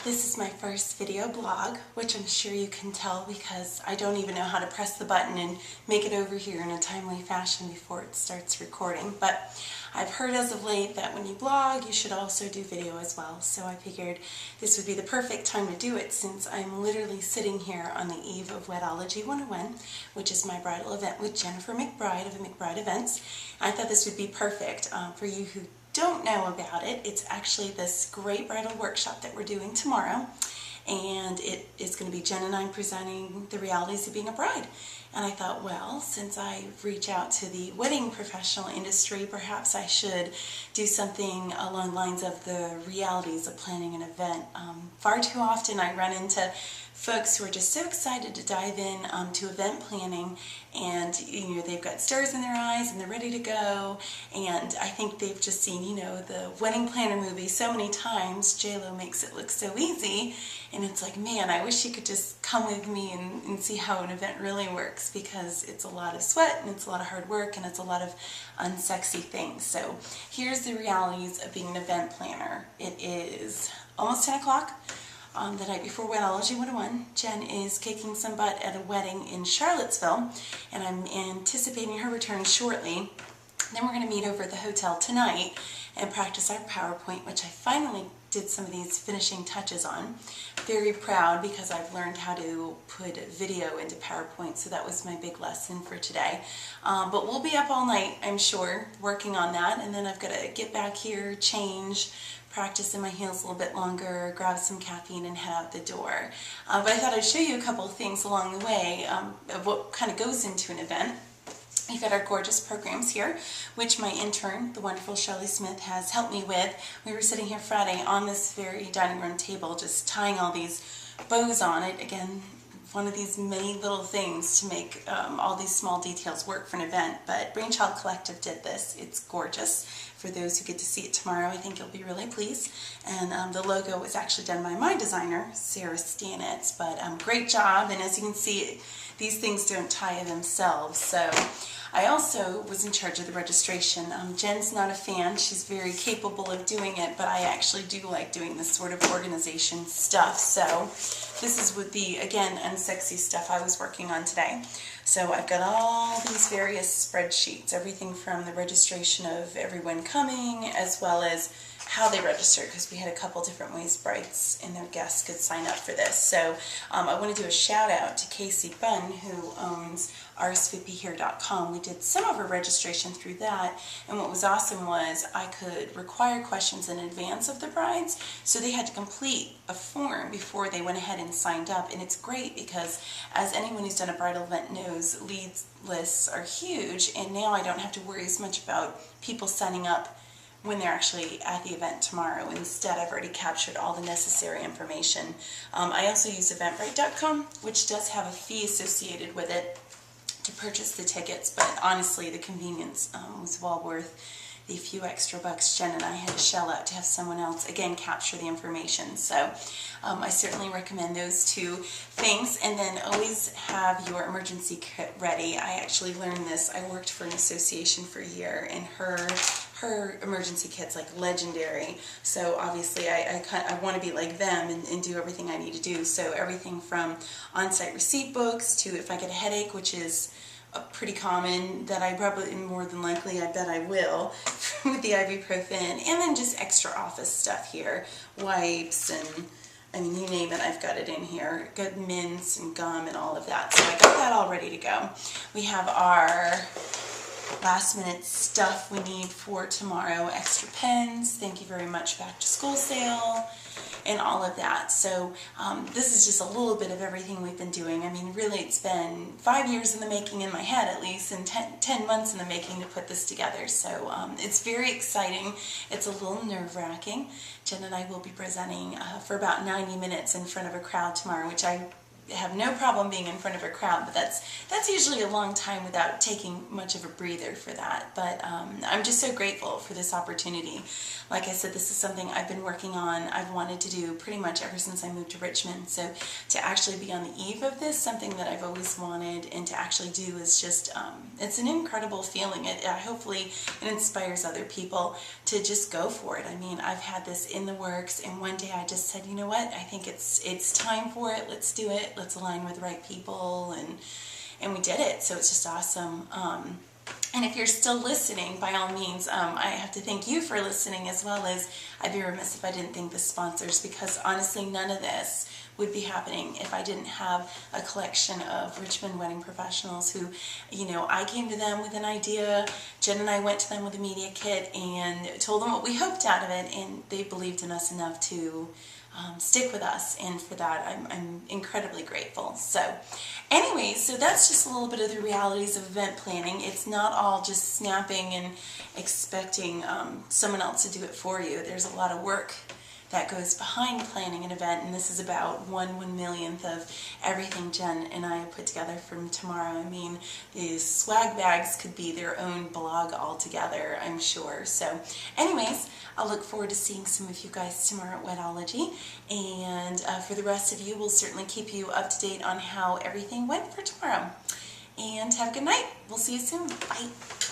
This is my first video blog, which I'm sure you can tell because I don't even know how to press the button and make it over here in a timely fashion before it starts recording. But I've heard as of late that when you blog, you should also do video as well. So I figured this would be the perfect time to do it since I'm literally sitting here on the eve of Wedology 101, which is my bridal event with Jennifer McBride of McBride Events. I thought this would be perfect for you who don't know about it. It's actually this great bridal workshop that we're doing tomorrow, and it is going to be Jen and I presenting the realities of being a bride. And I thought, well, since I reach out to the wedding professional industry, perhaps I should do something along the lines of the realities of planning an event. Far too often I run into folks who are just so excited to dive in to event planning, and they've got stars in their eyes and they're ready to go, and I think they've just seen the wedding planner movie so many times. J-Lo makes it look so easy, and it's like, man, I wish you could just come with me and see how an event really works, because it's a lot of sweat and it's a lot of hard work and it's a lot of unsexy things. So here's the realities of being an event planner. It is almost 10 o'clock. The night before Wedology 101, Jen is kicking some butt at a wedding in Charlottesville, and I'm anticipating her return shortly. Then we're going to meet over at the hotel tonight and practice our PowerPoint, which I finally did some of these finishing touches on. Very proud because I've learned how to put video into PowerPoint, so that was my big lesson for today. But we'll be up all night, I'm sure, working on that, and then I've got to get back here, change, practice in my heels a little bit longer, grab some caffeine, and head out the door. But I thought I'd show you a couple of things along the way of what kind of goes into an event. We've got our gorgeous programs here, which my intern, the wonderful Shelley Smith, has helped me with. We were sitting here Friday on this very dining room table, just tying all these bows on it. Again, one of these many little things to make all these small details work for an event. But Brainchild Collective did this. It's gorgeous. For those who get to see it tomorrow, I think you'll be really pleased. And the logo was actually done by my designer, Sarah Stanitz. But great job. And as you can see, these things don't tie themselves. So I also was in charge of the registration. Jen's not a fan. She's very capable of doing it, but I actually do like doing this sort of organization stuff. So this is with the, again, unsexy stuff I was working on today. So I've got all these various spreadsheets, everything from the registration of everyone coming, as well as how they register, because we had a couple different ways brides and their guests could sign up for this. So I want to do a shout out to Casey Bunn, who owns rsvphere.com. We did some of her registration through that, and what was awesome was I could require questions in advance of the brides, so they had to complete a form before they went ahead and signed up. And it's great because, as anyone who's done a bridal event knows, lead lists are huge, and now I don't have to worry as much about people signing up when they're actually at the event tomorrow. Instead, I've already captured all the necessary information. I also use Eventbrite.com, which does have a fee associated with it to purchase the tickets, but honestly, the convenience was well worth the few extra bucks Jen and I had to shell out to have someone else, again, capture the information. So I certainly recommend those two things. And then always have your emergency kit ready. I actually learned this. I worked for an association for a year, and her emergency kit's like legendary. So obviously I want to be like them and do everything I need to do. So everything from on-site receipt books to if I get a headache, which is pretty common, that I probably, more than likely, I bet I will, with the ibuprofen, and then just extra office stuff here, wipes, and I mean, you name it, I've got it in here. Got mints and gum and all of that. So I got that all ready to go. We have our last minute stuff we need for tomorrow, extra pens, thank you very much, back to school sale, and all of that. So this is just a little bit of everything we've been doing. I mean, really, it's been 5 years in the making in my head, at least, and 10 months in the making to put this together. So it's very exciting. It's a little nerve-wracking. Jen and I will be presenting for about 90 minutes in front of a crowd tomorrow, which I have no problem being in front of a crowd, but that's usually a long time without taking much of a breather for that. But I'm just so grateful for this opportunity. Like I said, this is something I've been working on. I've wanted to do pretty much ever since I moved to Richmond. So to actually be on the eve of this, something that I've always wanted, and to actually do is just, it's an incredible feeling. Hopefully it inspires other people to just go for it. I mean, I've had this in the works, and one day I just said, you know what, I think it's time for it. Let's do it. Let's align with the right people, and we did it. So it's just awesome. And if you're still listening, by all means, I have to thank you for listening, as well as I'd be remiss if I didn't thank the sponsors, because honestly, none of this would be happening if I didn't have a collection of Richmond wedding professionals who, I came to them with an idea. Jen and I went to them with a media kit and told them what we hoped out of it, and they believed in us enough to stick with us, and for that I'm incredibly grateful. So anyway, so that's just a little bit of the realities of event planning. It's not all just snapping and expecting someone else to do it for you. There's a lot of work that goes behind planning an event, and this is about 1/1,000,000th of everything Jen and I have put together from tomorrow. I mean, these swag bags could be their own blog altogether, I'm sure. So anyways, I'll look forward to seeing some of you guys tomorrow at Wedology, and for the rest of you, we'll certainly keep you up to date on how everything went for tomorrow. And have a good night. We'll see you soon. Bye.